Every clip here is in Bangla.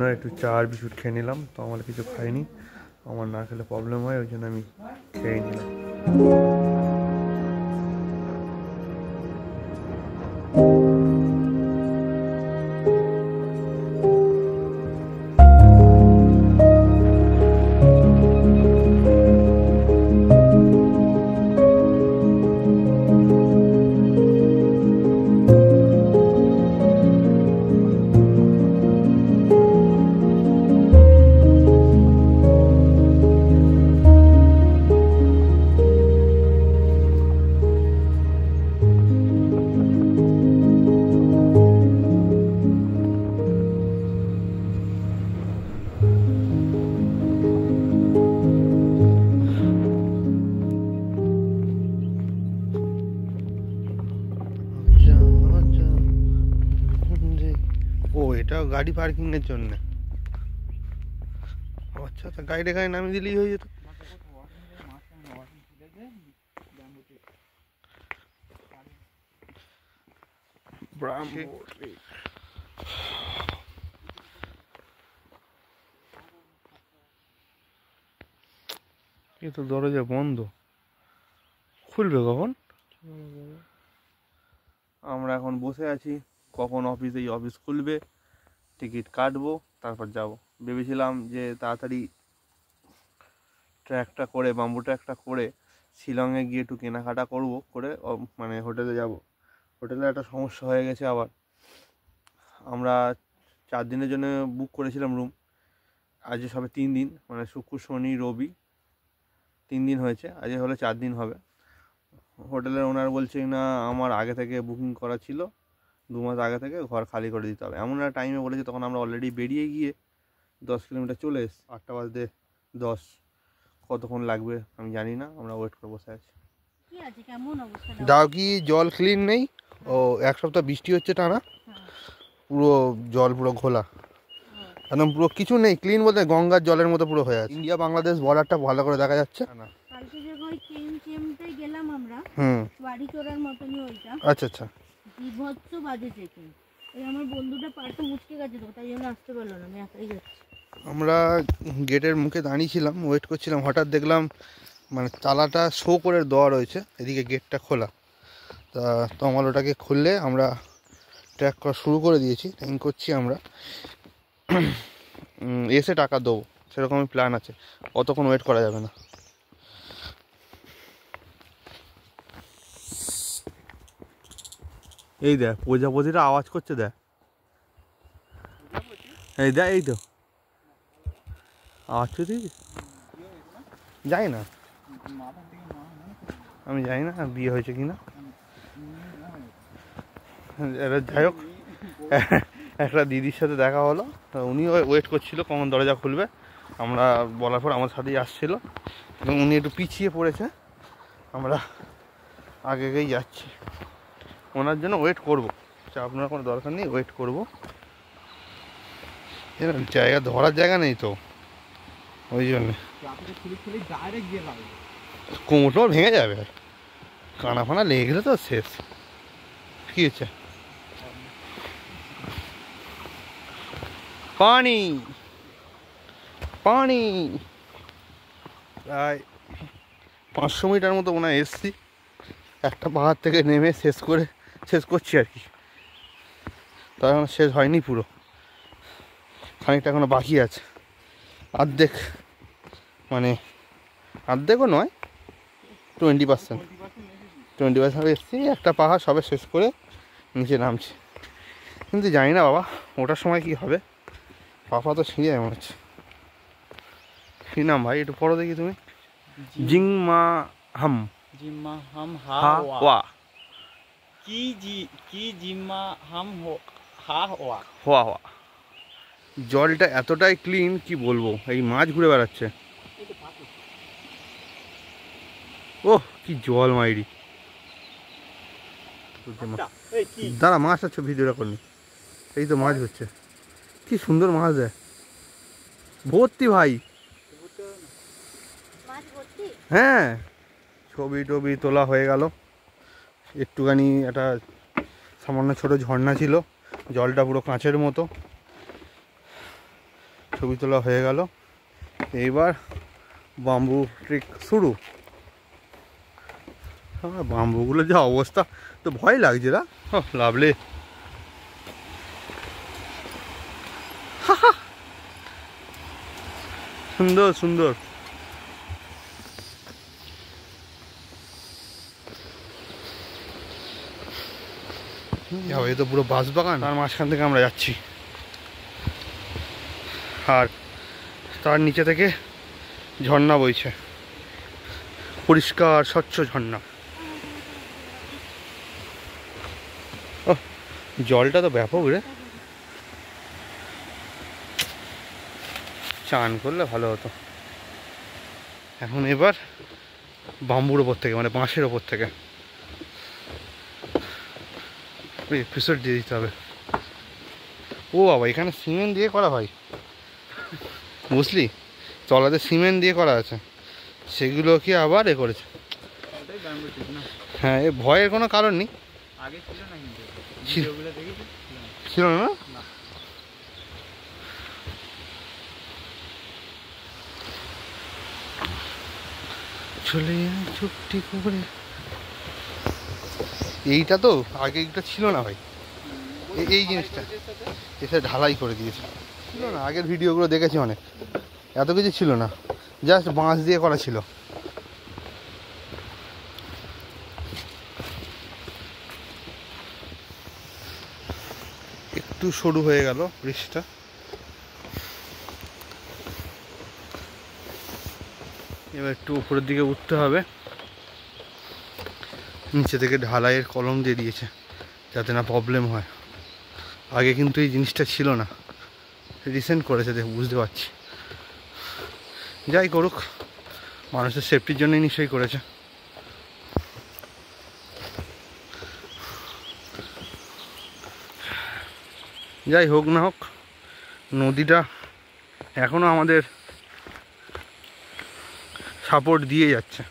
না একটু চা আর বিস্কুট খেয়ে নিলাম, তো আমার কিছু খাইনি। আমার না খেলে প্রবলেম হয়, ওই জন্য আমি খেয়ে নিলাম। ও, এটা গাড়ি পার্কিং এর জন্য। আচ্ছা আচ্ছা, গাড়িটা এখানে নামিয়ে দিলেই হয়ে যেত। এ তো দরজা বন্ধ, খুলবে কখন? আমরা এখন বসে আছি, কখন এই অফিস খুলবে, টিকিট কাটবো, তারপর যাব। ভেবেছিলাম যে তাড়াতাড়ি ট্র্যাকটা করে, বাম্বু ট্র্যাকটা করে শিলংয়ে গিয়ে একটু কেনাকাটা করবো, করে মানে হোটেলে যাব। হোটেলে একটা সমস্যা হয়ে গেছে আবার। আমরা 4 দিনের জন্য বুক করেছিলাম রুম, আজ সবে 3 দিন, মানে শুক্র শনি রবি 3 দিন হয়েছে, আজ হলে 4 দিন হবে। হোটেলের ওনার বলছে না আমার আগে থেকে বুকিং করা ছিল, 2 মাস আগে থেকে ঘর খালি করে দিতে হবে, এমন একটা টাইমে বলেছে। তখন আমরা অলরেডি বেরিয়ে গিয়ে 10 কিলোমিটার চলে এসেছি, 8টা বাজতে 10। কতক্ষণ লাগবে আমি জানি না, আমরা ওয়েট করে বসে আছি। দাও কি জল ক্লিন নেই? ও, 1 সপ্তাহ বৃষ্টি হচ্ছে টানা, পুরো জল পুরো ঘোলা, একদম পুরো কিছু নেই ক্লিন বলতে, গঙ্গার জলের মতো পুরো হয়ে আছে। ইন্ডিয়া বাংলাদেশ বর্ডারটা ভালো করে দেখা যাচ্ছে না। কালকে যে ওই চেমতে গেলাম আমরা, বাড়ি চোরার মতনই ওইটা। আচ্ছা আচ্ছা, বিভৎস বাজে চেকিং। এই আমার বন্ধুটা পাটা মুচকে গেছে, তো তাই জন্য আসতে পারলো না, আমি একাই যাচ্ছি। আমরা গেটের মুখে দাঁড়িয়েছিলাম, ওয়েট করছিলাম, হঠাৎ দেখলাম মানে তালাটা শো করে দেওয়া রয়েছে, এদিকে গেটটা খোলা। তা তোমার ওটাকে খুললে আমরা ট্র্যাক করা শুরু করে দিয়েছি, ট্রেকিং করছি আমরা। এসে টাকা দেবো সেরকমই প্ল্যান আছে, অতক্ষণ ওয়েট করা যাবে না। এই দেখ প্রজাপতিরা আওয়াজ করছে, দেখ এই দেখ, এই তো আওয়াজ করছি। যাই না, আমি জানি না বিয়ে হয়েছে কিনা। যাই হোক, একটা দিদির সাথে দেখা হলো, উনি ওয়েট করছিল কখন দরজা খুলবে। আমরা বলার পর আমার সাথেই আসছিল, এবং উনি একটু পিছিয়ে পড়েছে, আমরা আগে আগেই যাচ্ছি। ওনার জন্য ওয়েট করবো, আপনার কোনো দরকার নেই, ওয়েট করবো। জায়গা ধরার জায়গা নেই তো, ওই জন্যে কোমর টোমর ভেঙে যাবে, কানা ফানা লেগে গেলে তো শেষ। কি হচ্ছে? পানি পানি। প্রায় 500 মিটার মতো মনে হয় এসছি, একটা পাহাড় থেকে নেমে শেষ করছি আর কি। তার এখন শেষ হয়নি পুরো, খানিকটা এখনো বাকি আছে, অর্ধেক, মানে অর্ধেকও নয়, 20% এসছি। একটা পাহাড় সবে শেষ করে নিচে নামছি, কিন্তু জানি না বাবা ওটার সময় কি হবে, পাপা তো ছিঁড়ে মনে হচ্ছে। কি নাম ভাই, একটু পড়ো দেখি তুমি। জিংমা হাম হা ওয়া কি জিম্মা হাম হা ওয়া হওয়া হওয়া। জলটা এতটাই ক্লিন কি বলবো, এই মাছ ঘুরে বেড়াচ্ছে। ওহ কি জল মাইরি। দাঁড়া, মাছ আছে, ভিডিওটা করনি। এই তো মাছ হচ্ছে, কি সুন্দর মাছ দেয়, ভর্তি ভাই। হ্যাঁ, ছবি টবি তোলা হয়ে গেল। একটুখানি একটা সামান্য ছোট ঝর্ণা ছিল, জলটা পুরো কাঁচের মতো। ছবি তোলা হয়ে গেল, এইবার বাম্বু ট্রেক শুরু। বাম্বুগুলোর যা অবস্থা, তো ভয় লাগছে না। লাভলি, সুন্দর সুন্দর। এ তো পুরো বাঁশবাগান, তার মাঝখান থেকে আমরা যাচ্ছি, আর তার নিচে থেকে ঝর্ণা বইছে, পরিষ্কার স্বচ্ছ ঝর্ণা। ও, জলটা তো ব্যাপক রে, চান করলে ভালো হতো। এখন এবার বাম্বুর ওপর থেকে, মানে বাঁশের ওপর থেকে এপিসোড দিয়ে দিতে হবে। ও বাবা, এখানে সিমেন্ট দিয়ে করা ভাই, বুঝলি, তলাতে সিমেন্ট দিয়ে করা আছে, সেগুলোকে আবার এ করেছে। হ্যাঁ, এ ভয়ের কোনো কারণ নেই। আগে ছিল না, কিন্তু ছিল না। চলে চুপটি করে, এইটা তো আগে এটা ছিল না ভাই, এই জিনিসটা এসে ঢালাই করে দিয়েছে। ছিল না, আগের ভিডিওগুলো দেখেছি অনেক, এত কিছু ছিল না, জাস্ট বাঁশ দিয়ে করা ছিল। একটু সরু হয়ে গেল ব্রিজটা। এবার একটু উপরের দিকে উঠতে হবে, নিচে থেকে ঢালাইয়ের কলম দিয়ে দিয়েছে যাতে না প্রবলেম হয়। আগে কিন্তু এই জিনিসটা ছিল না, রিসেন্ট করেছে, দেখ বুঝতে পারছি। যাই করুক, মানুষের সেফটির জন্যই নিশ্চয়ই করেছে। যাই হোক না হোক, নদীটা এখনও আমাদের সাপোর্ট দিয়ে যাচ্ছে,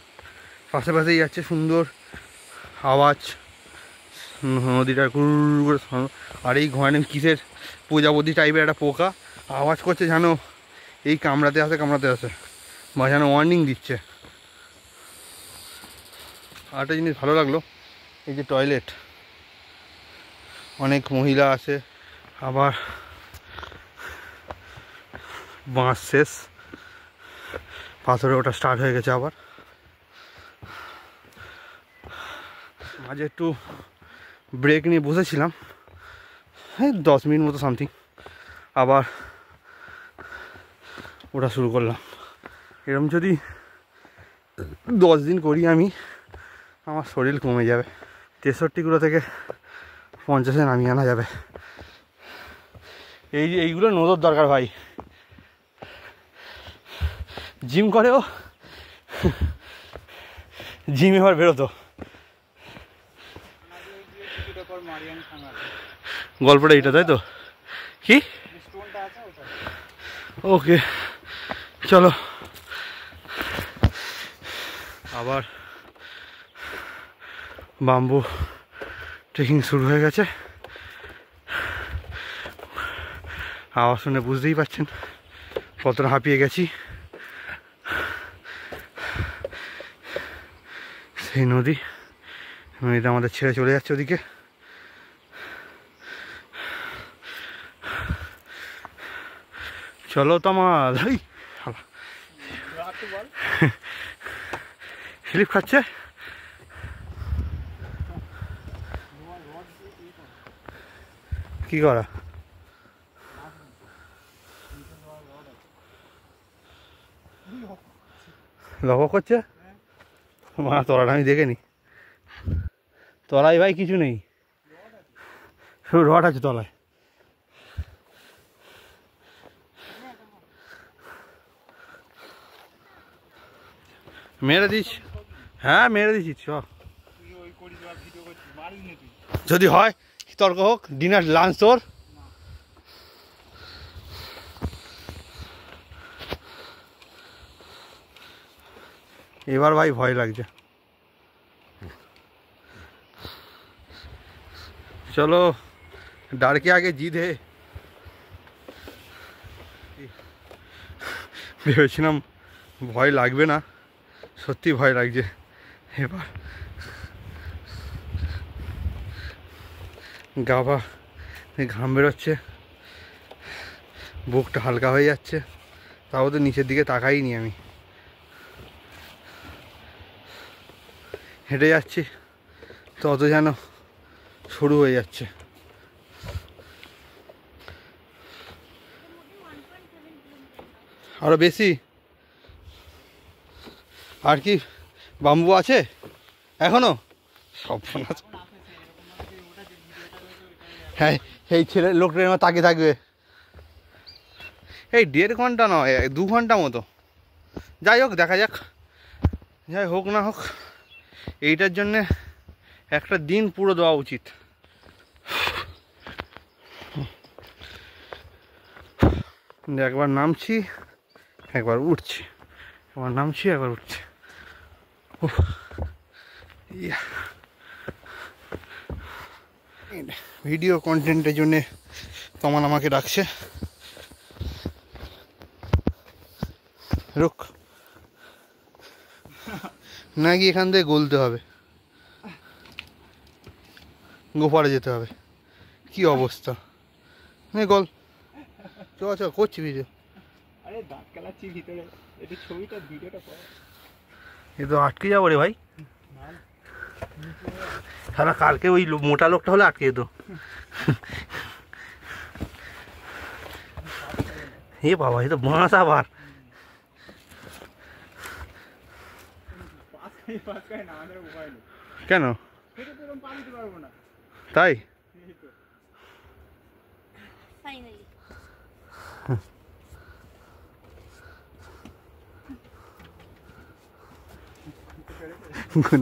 পাশে পাশেই যাচ্ছে, সুন্দর আওয়াজ নদীটার গুড় করে। আর এই ঘরে কিসের প্রজাপতি টাইপের একটা পোকা আওয়াজ করছে, যেন এই কামড়াতে আসে, বা যেন ওয়ার্নিং দিচ্ছে। আরেকটা জিনিস ভালো লাগলো, এই যে টয়লেট, অনেক মহিলা আছে। আবার বাঁশ শেষ, পাথরে ওটা স্টার্ট হয়ে গেছে আবার। মাঝে একটু ব্রেক নিয়ে বসেছিলাম, এই 10 মিনিট মতো সামথিং, আবার ওটা শুরু করলাম। এরকম যদি 10 দিন করি আমি, আমার শরীর কমে যাবে, 63 থেকে 50-এ নামিয়ে আনা যাবে। এইগুলো নজর দরকার ভাই। জিম করেও, জিম এবার বেরোতো। গল্পটা এইটা, তাই তো? কি ওকে, চলো। আবার বাম্বু ট্রেকিং শুরু হয়ে গেছে। আওয়াজ শুনে বুঝতেই পারছেন কতটা হাঁপিয়ে গেছি। সেই নদীটা আমাদের ছেড়ে চলে যাচ্ছে ওদিকে। চলো তামাল, স্লিপ খাচ্ছে। কি করা, লক্ষ্য করছে মা, তলাটা আমি দেখেনি। তলায় ভাই কিছু নেই, শুধু রড আছে তলায়। মেরে দিস, হ্যাঁ মেরে দিচ্ছি। চ, যদি হয় তর্ক হোক, ডিনার লাঞ্চ তোর। এবার ভাই ভয় লাগছে। চলো, डर के आगे जीत है। ভেবেছিলাম ভয় লাগবে না, সত্যি ভয় লাগছে। এবার গাভা ঘাম বেরোচ্ছে, বুকটা হালকা হয়ে যাচ্ছে, তাও তো নিচের দিকে তাকাইনি আমি। হেঁটে যাচ্ছি তত যেন শুরু হয়ে যাচ্ছে। আরো বেশি? আর কি বাম্বু আছে এখনো? সব হ্যাঁ, এই ছেলে লোকটার আমার তাকিয়ে থাকবে। এই 1.5 ঘন্টা নয়, 2 ঘন্টা মতো। যাই হোক, দেখা যাক, যাই হোক না হোক, এইটার জন্যে একটা দিন পুরো দেওয়া উচিত। একবার নামছি, একবার উঠছি, একবার নামছি, একবার উঠছি। ভিডিও কন্টেন্টের জন্যে তমান আমাকে ডাকছে। রুক, নাকি এখান থেকে গলতে হবে, গোপারে যেতে হবে। কি অবস্থা, গল চ চ, করছি ভিডিও। আরে দাঁত কালাচ্ছি ভিতরে, এটা ছবিটা ভিডিওটা কর। এ তো আটকে যাবো রে ভাই, সারা কালকে ওই মোটা লোকটা হলে আটকে যেত। এ বাবা, এ তো বাঁশ আবার। কেন তাই? ফাইনালি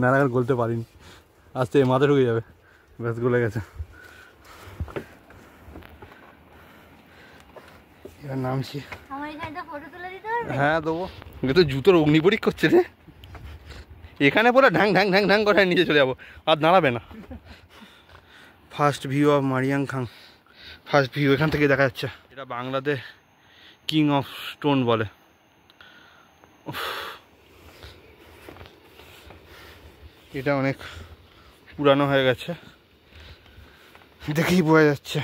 নানাগার গলতে পারিনি, আস্তে মাথা ঢুকে যাবে, ব্যাস গলে গেছে। এবার নামছি। আমার এখানটা ফটো তুলে দিতে পারবে? হ্যাঁ দেবো। তো জুতোর অগ্নি পরীক্ষা করছে রে, এখানে পরে ঢ্যাং ঢ্যাং ঢ্যাং ঢ্যাং করে নিচে চলে যাবো, আর দাঁড়াবে না। First view of Mariangkhang, first view এখান থেকে দেখা যাচ্ছে। এটা বাংলাতে কিং অফ স্টোন বলে। এটা অনেক পুরানো হয়ে গেছে, দেখেই বোঝা যাচ্ছে।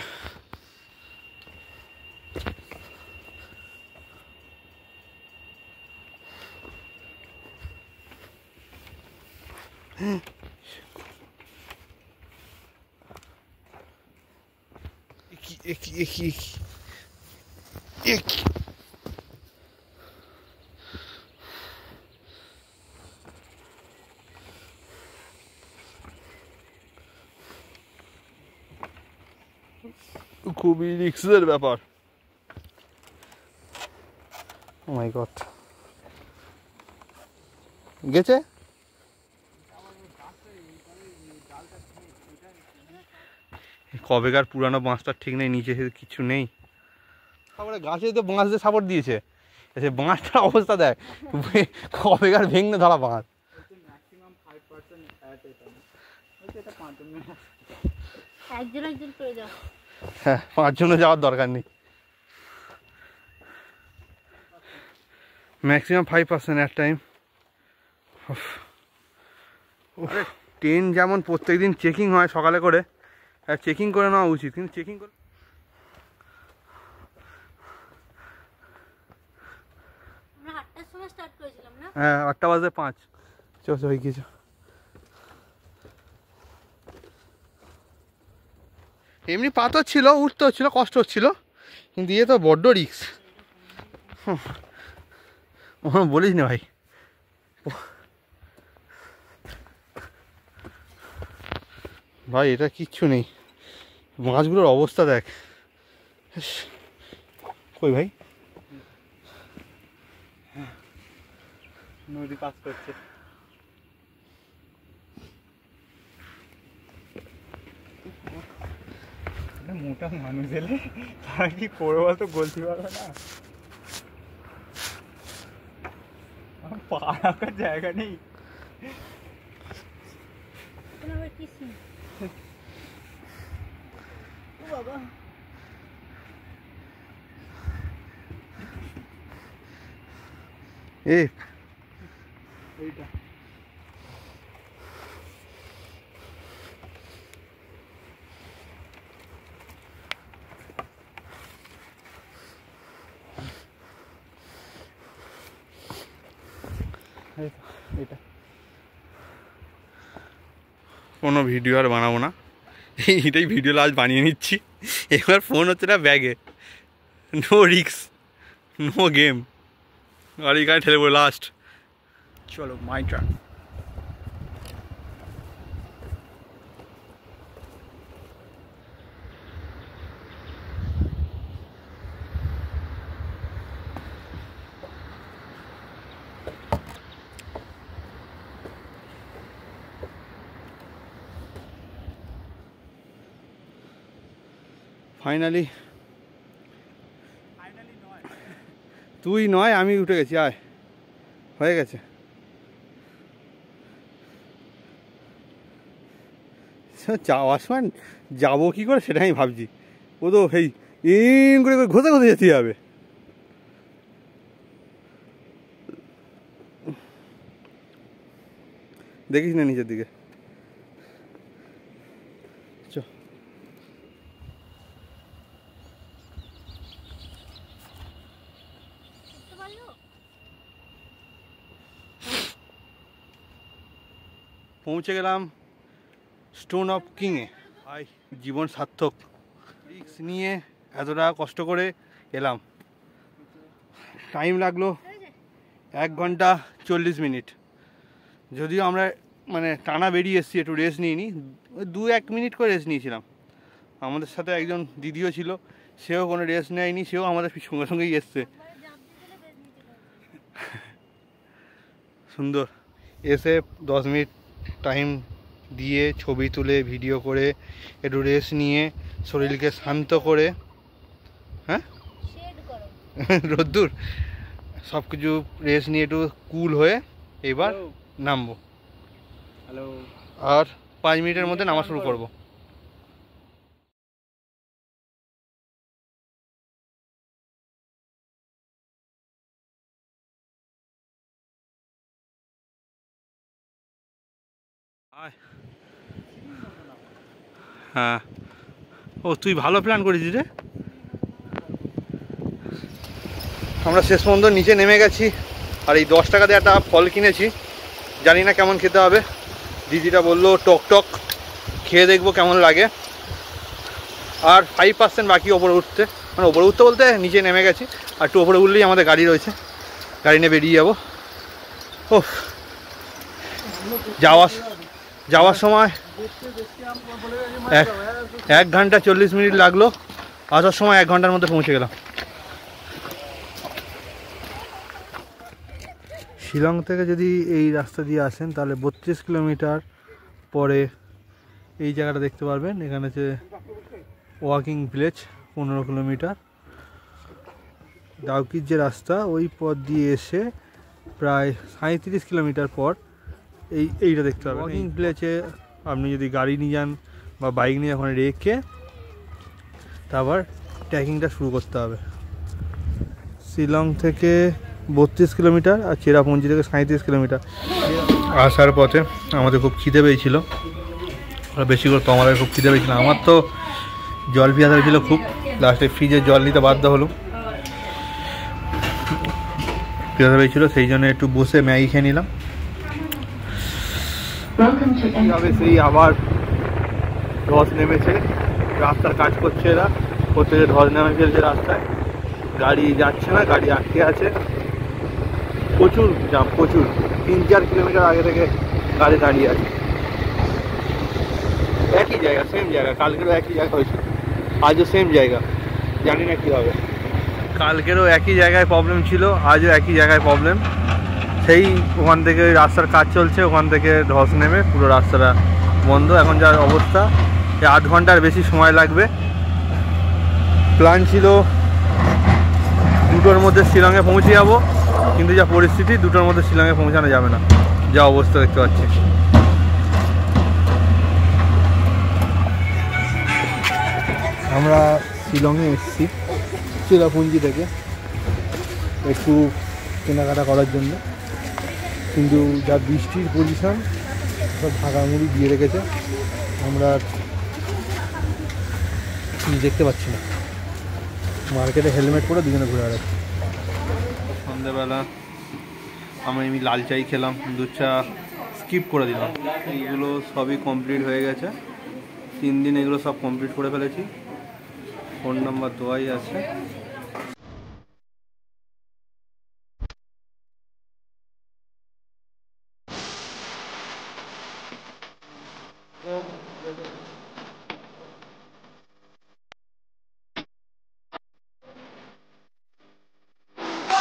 খুবই রিস্কের ব্যাপার। ও মাই গড, গেছে। কবেকার পুরানো বাঁশটার ঠিক নেই, নিচে কিছু নেই। তারপরে গাছে তো বাঁশ দিয়ে সাপোর্ট দিয়েছে, সে বাঁশটার অবস্থা দেখ, কবেকার ভেঙে ধরা বাঁশ। একজন একজন করে যাও। হ্যাঁ, 5 জনে যাওয়ার দরকার নেই, ম্যাক্সিমাম 5% অ্যাট টাইম। ট্রেন যেমন প্রত্যেকদিন চেকিং হয় সকালে করে, চেকিং করে নেওয়া উচিত, কিন্তু চেকিং করে। আমরা 8টার সময় স্টার্ট করেছিলাম না? হ্যাঁ, 8:05 চলছে হয়ে গিয়েছে। এমনি পাথর ছিল, উঠতে হচ্ছিল, কষ্ট হচ্ছিল, কিন্তু ইয়ে তো বড্ড রিক্স। বলিস না ভাই, ভাই এটা কিচ্ছু নেই, মাছগুলোর অবস্থা দেখ। কই ভাই, নদী পাস করছে। মোটা মানুষ এলে তারা কি করবো বলতো, বলতে পারবে না, পা রাখার জায়গা নেই। আবার কি সিন? ও বাবা, এক এইটা এটা কোনো ভিডিও আর বানাবো না, এইটাই ভিডিও আজ বানিয়ে নিচ্ছি। এবার ফোন হচ্ছে না ব্যাগে, নো রিক্স নো গেম, আর এই গাড়ি ঠেলে পড়ে লাস্ট। চলো মাই টার্ন। ফাইনালি তুই নয় আমি উঠে গেছি, আয় হয়ে গেছে। যাওয়ার সময় যাবো কী করে সেটা আমি ভাবছি, ও তো সেই করে ঘষে ঘষে যেতে হবে। দেখিস না নিচের দিকে, চ। পৌঁছে গেলাম স্টোন অফ কিংয়ে। ভাই জীবন সার্থক, রিক্স নিয়ে এতটা কষ্ট করে এলাম। টাইম লাগলো 1 ঘন্টা 40 মিনিট। যদিও আমরা মানে টানা বেরিয়ে এসেছি, একটু রেস্ট নিইনি, 2-1 মিনিট করে রেস্ট নিয়েছিলাম। আমাদের সাথে একজন দিদিও ছিল, সেও কোনো রেস্ট নেয়নি, সেও আমাদের সঙ্গে সঙ্গেই এসছে। সুন্দর এসে 10 মিনিট টাইম দিয়ে ছবি তুলে ভিডিও করে একটু রেস্ট নিয়ে শরীরকে শান্ত করে, হ্যাঁ রোদ্দুর সব কিছু রেস্ট নিয়ে একটু কুল হয়ে এবার নামবো। হ্যালো, আর 5 মিনিটের মধ্যে নামা শুরু করবো। হ্যাঁ, ও তুই ভালো প্ল্যান করেছিস রে। আমরা শেষ পর্যন্ত নিচে নেমে গেছি, আর এই 10 টাকা দিয়ে একটা ফল কিনেছি, জানি না কেমন খেতে হবে। দিদিটা বললো টক টক, খেয়ে দেখবো কেমন লাগে। আর 5% বাকি ওপরে উঠতে, মানে ওপরে উঠতে বলতে নিচে নেমে গেছি, আর একটু ওপরে উঠলেই আমাদের গাড়ি রয়েছে, গাড়ি নিয়ে বেরিয়ে যাবো। ও যাওয়ার সময় 1 ঘন্টা 40 মিনিট লাগলো, আসার সময় 1 ঘন্টার মধ্যে পৌঁছে গেলাম। শিলং থেকে যদি এই রাস্তা দিয়ে আসেন তাহলে 32 কিলোমিটার পরে এই জায়গাটা দেখতে পারবেন। এখানে হচ্ছে ওয়াকিং ভিলেজ, 15 কিলোমিটার। ডাউকির যে রাস্তা ওই পথ দিয়ে এসে প্রায় 37 কিলোমিটার পর এইটা দেখতে পাবেন। ওয়াকিং ভিলেজে আপনি যদি গাড়ি নিয়ে যান বা বাইক নিয়ে ওখানে রেখে তারপর ট্রেকিংটা শুরু করতে হবে। শিলং থেকে 32 কিলোমিটার আর চেরাপুঞ্জি থেকে 37 কিলোমিটার। আসার পথে আমাদের খুব খিদে পেয়েছিল, বেশি করে তো আমাদের খুব খিদে পেয়েছিল। আমার তো জল পিয়াসা হয়েছিল খুব, লাস্টে ফ্রিজে জল নিতে বাধ্য হলাম, পিয়াসা পেয়েছিল, সেই জন্য একটু বসে ম্যাগি খেয়ে নিলাম। সেই আবার ধস নেমেছে, রাস্তার কাজ করছে এরা, প্রত্যেকে ধস নেমে ফেলছে রাস্তায়, গাড়ি যাচ্ছে না, গাড়ি আটকে আছে, প্রচুর জাম, প্রচুর। 3-4 কিলোমিটার আগে থেকে গাড়ি দাঁড়িয়ে আছে। একই জায়গা, সেম জায়গা, কালকেরও একই জায়গা হয়েছিল, আজও সেম জায়গা, জানি না কী হবে। কালকেরও একই জায়গায় প্রবলেম ছিল, আজও একই জায়গায় প্রবলেম। সেই ওখান থেকে রাস্তার কাজ চলছে, ওখান থেকে ধস নেমে পুরো রাস্তাটা বন্ধ। এখন যা অবস্থা, 8 ঘন্টার বেশি সময় লাগবে। প্ল্যান ছিল 2টোর মধ্যে শিলংয়ে পৌঁছে যাবো, কিন্তু যা পরিস্থিতি 2টোর মধ্যে শিলংয়ে পৌঁছানো যাবে না, যা অবস্থা দেখতে পাচ্ছি। আমরা শিলংয়ে এসেছি চেরাপুঞ্জি থেকে, একটু কেনাকাটা করার জন্য, কিন্তু যা বৃষ্টির পজিশন সব ভাগা মুড়ি দিয়ে রেখেছে, আমরা দেখতে পাচ্ছি না। মার্কেটে হেলমেট পরে দুজনে ঘুরে বেড়াচ্ছি। সন্ধ্যেবেলা আমি লাল চাই খেলাম, দুধ চা স্কিপ করে দিলাম। এইগুলো সবই কমপ্লিট হয়ে গেছে, 3 দিন এগুলো সব কমপ্লিট করে ফেলেছি। ফোন নাম্বার দেওয়াই আছে।